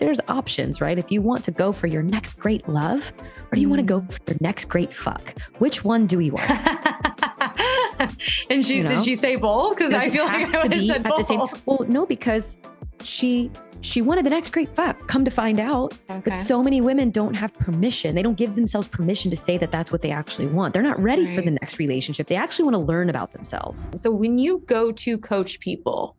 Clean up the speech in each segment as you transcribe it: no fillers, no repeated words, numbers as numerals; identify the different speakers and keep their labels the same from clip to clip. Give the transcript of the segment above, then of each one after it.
Speaker 1: there's options, right? If you want to go for your next great love, or do you want to go for your next great fuck? Which one do we want?
Speaker 2: And did she say both? Because I feel like I would have said both.
Speaker 1: Well, no, because she wanted the next great fuck, come to find out. Okay. But so many women don't have permission. They don't give themselves permission to say that that's what they actually want. They're not ready for the next relationship. They actually want to learn about themselves.
Speaker 2: So when you go to coach people,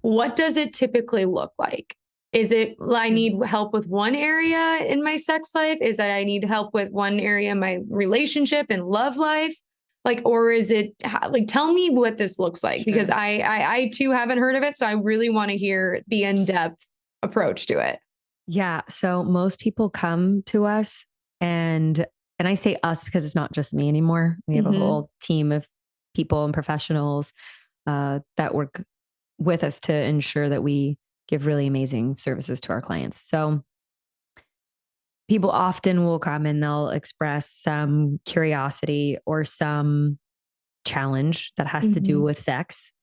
Speaker 2: what does it typically look like? Is it, I need help with one area in my sex life? Is that I need help with one area in my relationship and love life? Like, or is it like, tell me what this looks like, because I too haven't heard of it. So I really want to hear the in-depth approach to it.
Speaker 1: Yeah. So most people come to us, and I say us because it's not just me anymore. We have a whole team of people and professionals that work with us to ensure that we give really amazing services to our clients. So people often will come and they'll express some curiosity or some challenge that has to do with sex.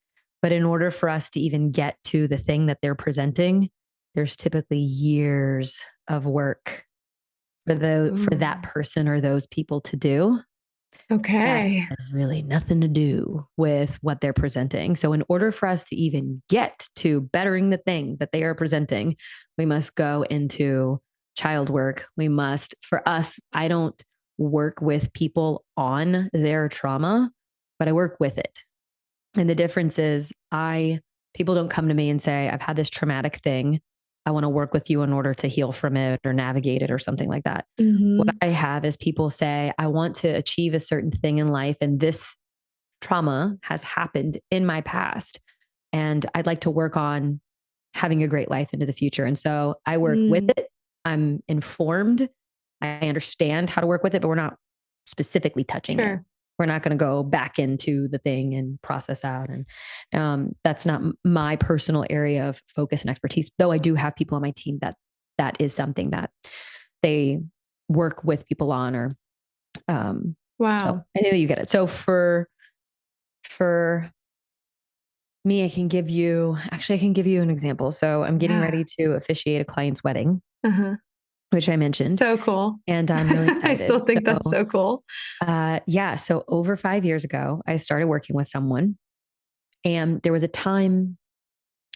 Speaker 1: But in order for us to even get to the thing that they're presenting, there's typically years of work for that person or those people to do.
Speaker 2: Okay.
Speaker 1: That has really nothing to do with what they're presenting. So in order for us to even get to bettering the thing that they are presenting, we must go into child work. For us, I don't work with people on their trauma, but I work with it. And the difference is people don't come to me and say, I've had this traumatic thing. I want to work with you in order to heal from it or navigate it or something like that. What I have is people say, I want to achieve a certain thing in life, and this trauma has happened in my past, and I'd like to work on having a great life into the future. And so I work with it. I'm informed. I understand how to work with it, but we're not specifically touching it. We're not going to go back into the thing and process out. And that's not my personal area of focus and expertise, though I do have people on my team that is something that they work with people on. Or
Speaker 2: wow.
Speaker 1: So I think that you get it. So for me, I can give you an example. So I'm getting ready to officiate a client's wedding. Which I mentioned.
Speaker 2: So cool.
Speaker 1: And I'm really excited.
Speaker 2: I still think that's so cool.
Speaker 1: So over 5 years ago, I started working with someone, and there was a time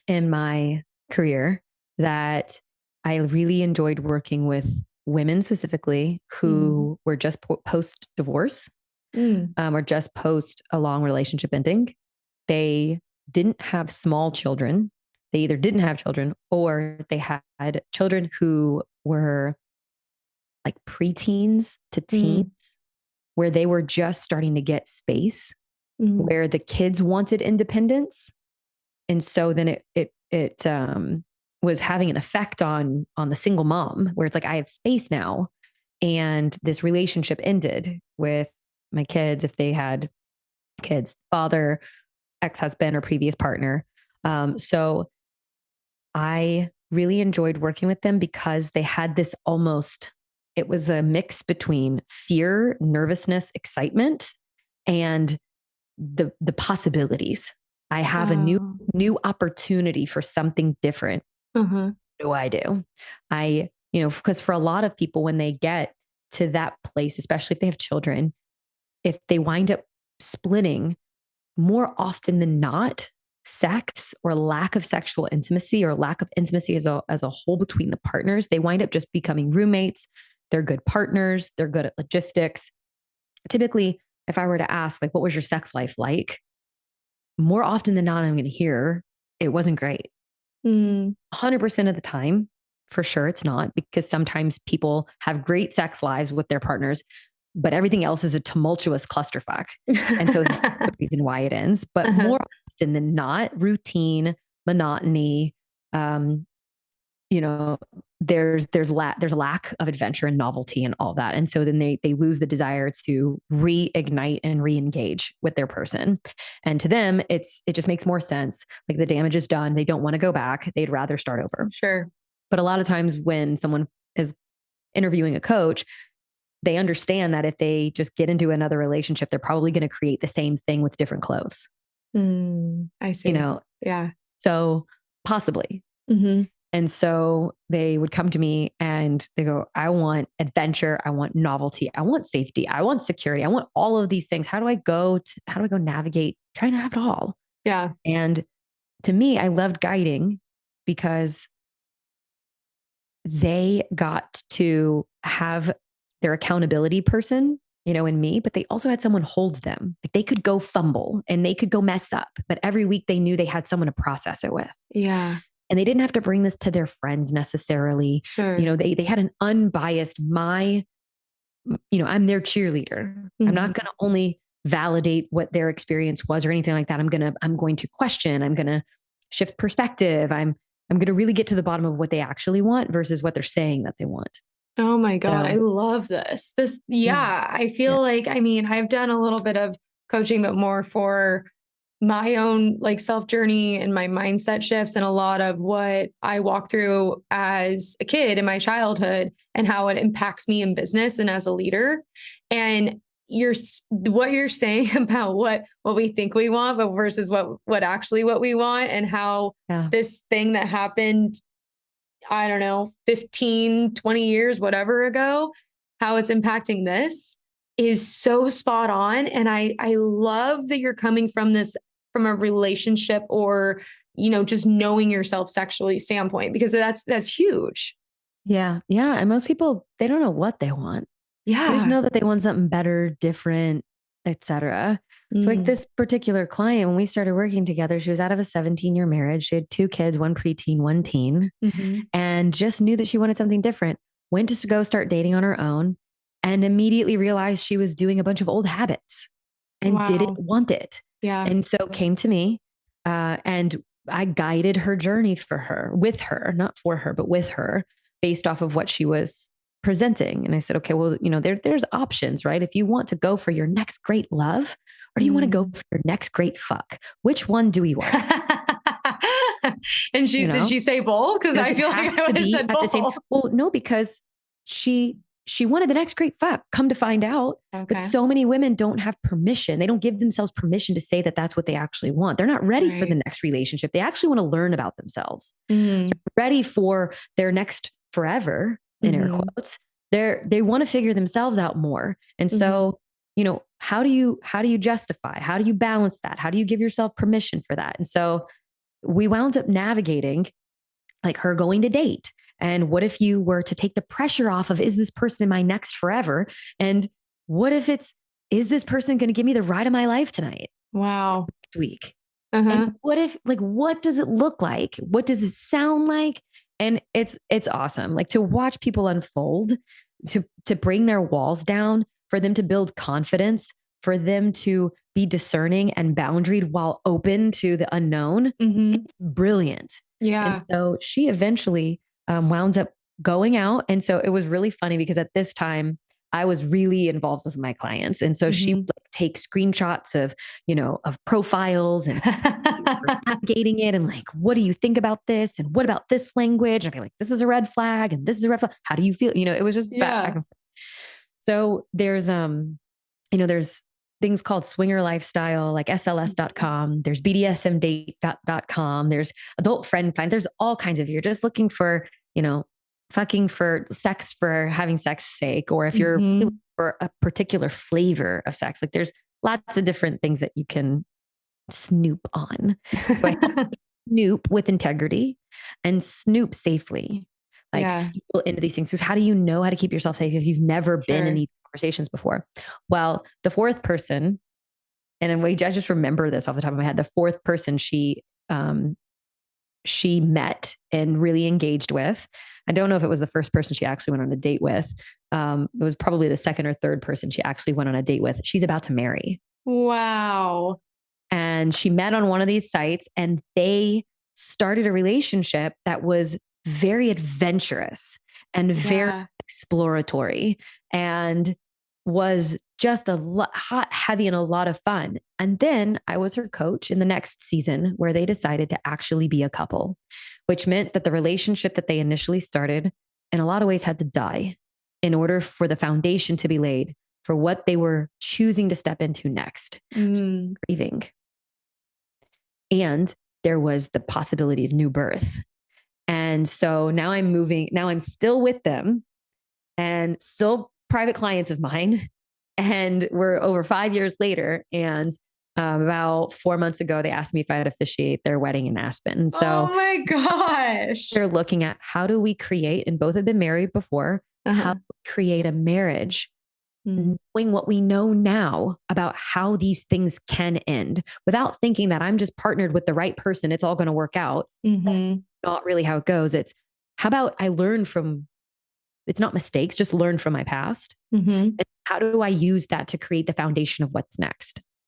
Speaker 1: in my career that I really enjoyed working with women specifically who were just post-divorce or just post a long relationship ending. They didn't have small children. They either didn't have children or they had children who were like preteens to teens, where they were just starting to get space, where the kids wanted independence. And so then it was having an effect on the single mom, where it's like, I have space now. And this relationship ended with my kids, if they had kids, father, ex-husband, or previous partner. So I really enjoyed working with them because they had this it was a mix between fear, nervousness, excitement, and the possibilities. I have a new opportunity for something different. What do I do? Because for a lot of people, when they get to that place, especially if they have children, if they wind up splitting, more often than not, sex or lack of sexual intimacy or lack of intimacy as a whole between the partners, they wind up just becoming roommates. They're good partners. They're good at logistics. Typically, if I were to ask, like, what was your sex life like? More often than not, I'm going to hear it wasn't great. 100% of the time, for sure, it's not, because sometimes people have great sex lives with their partners, but everything else is a tumultuous clusterfuck. And so that's the reason why it ends. But more often than not, routine, monotony, there's a lack of adventure and novelty and all that. And so then they lose the desire to reignite and re-engage with their person. And to them, it just makes more sense. Like, the damage is done. They don't want to go back. They'd rather start over.
Speaker 2: Sure.
Speaker 1: But a lot of times when someone is interviewing a coach, they understand that if they just get into another relationship, they're probably going to create the same thing with different clothes.
Speaker 2: I see.
Speaker 1: Yeah.
Speaker 2: So
Speaker 1: possibly. And so they would come to me and they go, I want adventure. I want novelty. I want safety. I want security. I want all of these things. How do I go navigate trying to have it all?
Speaker 2: Yeah.
Speaker 1: And to me, I loved guiding because they got to have their accountability person, in me, but they also had someone hold them. Like they could go fumble and they could go mess up, but every week they knew they had someone to process it with.
Speaker 2: Yeah.
Speaker 1: And they didn't have to bring this to their friends necessarily.
Speaker 2: Sure.
Speaker 1: They had an unbiased, I'm their cheerleader. I'm not going to only validate what their experience was or anything like that. I'm going to question, I'm going to shift perspective. I'm going to really get to the bottom of what they actually want versus what they're saying that they want.
Speaker 2: Oh my God.
Speaker 1: So,
Speaker 2: I love this.
Speaker 1: yeah.
Speaker 2: I feel like, I've done a little bit of coaching, but more for my own like self journey and my mindset shifts and a lot of what I walked through as a kid in my childhood and how it impacts me in business and as a leader. And what you're saying about what we think we want, but versus what actually what we want, and how this thing that happened, I don't know, 15, 20 years, whatever ago, how it's impacting this is so spot on. And I love that you're coming from from a relationship or, just knowing yourself sexually standpoint, because that's huge.
Speaker 1: Yeah. Yeah. And most people, they don't know what they want. They just
Speaker 2: Yeah.
Speaker 1: know that they want something better, different, etc. So like this particular client, when we started working together, she was out of a 17-year marriage. She had 2 kids, one preteen, one teen, and just knew that she wanted something different. Went to go start dating on her own and immediately realized she was doing a bunch of old habits and didn't want it.
Speaker 2: Yeah.
Speaker 1: And so came to me, and I guided her journey with her, not for her, but with her, based off of what she was presenting. And I said, okay, well, there's options, right? If you want to go for your next great love, or do you want to go for your next great fuck? Which one do we want?
Speaker 2: And did she say both? Because I feel like I would have said both.
Speaker 1: Well, no, because she wanted the next great fuck. Come to find out, but so many women don't have permission. They don't give themselves permission to say that that's what they actually want. They're not ready for the next relationship. They actually want to learn about themselves. They're ready for their next forever, in air quotes. They want to figure themselves out more. And so, how do you justify? How do you balance that? How do you give yourself permission for that? And so we wound up navigating like her going to date. And what if you were to take the pressure off of, is this person my next forever? And what if is this person going to give me the ride of my life tonight?
Speaker 2: Wow.
Speaker 1: Next week. And what does it look like? What does it sound like? And it's awesome. Like to watch people unfold, to bring their walls down, for them to build confidence, for them to be discerning and boundaried while open to the unknown. It's brilliant.
Speaker 2: Yeah.
Speaker 1: And so she eventually wound up going out. And so it was really funny because at this time I was really involved with my clients. And so she would like take screenshots of profiles and navigating it. And like, what do you think about this? And what about this language? And I'd be like, this is a red flag and this is a red flag. How do you feel? It was just back and forth. So there's things called swinger lifestyle, like SLS.com. There's BDSMdate.com. There's adult friend find. There's all kinds of, you're just looking for, fucking for sex for having sex sake, or if you're for a particular flavor of sex, like there's lots of different things that you can snoop on. So I snoop with integrity and snoop safely. Like feel into these things. Because how do you know how to keep yourself safe if you've never been in these conversations before? Well, the fourth person, and I just remember this off the top of my head, the fourth person she met and really engaged with. I don't know if it was the first person she actually went on a date with. It was probably the second or third person she actually went on a date with. She's about to marry.
Speaker 2: Wow.
Speaker 1: And she met on one of these sites and they started a relationship that was very adventurous and very exploratory and was just hot, heavy, and a lot of fun. And then I was her coach in the next season where they decided to actually be a couple, which meant that the relationship that they initially started in a lot of ways had to die in order for the foundation to be laid for what they were choosing to step into next. So grieving. And there was the possibility of new birth. And so now I'm still with them and still private clients of mine. And we're over 5 years later. And about 4 months ago, they asked me if I'd officiate their wedding in Aspen.
Speaker 2: Oh
Speaker 1: So
Speaker 2: my gosh.
Speaker 1: they're looking at how do we create, and both have been married before, how do we create a marriage, knowing what we know now about how these things can end without thinking that I'm just partnered with the right person, it's all going to work out.
Speaker 2: Mm-hmm.
Speaker 1: Not really how it goes. It's how about I learn from, it's not mistakes, just learn from my past.
Speaker 2: Mm-hmm.
Speaker 1: And how do I use that to create the foundation of what's next?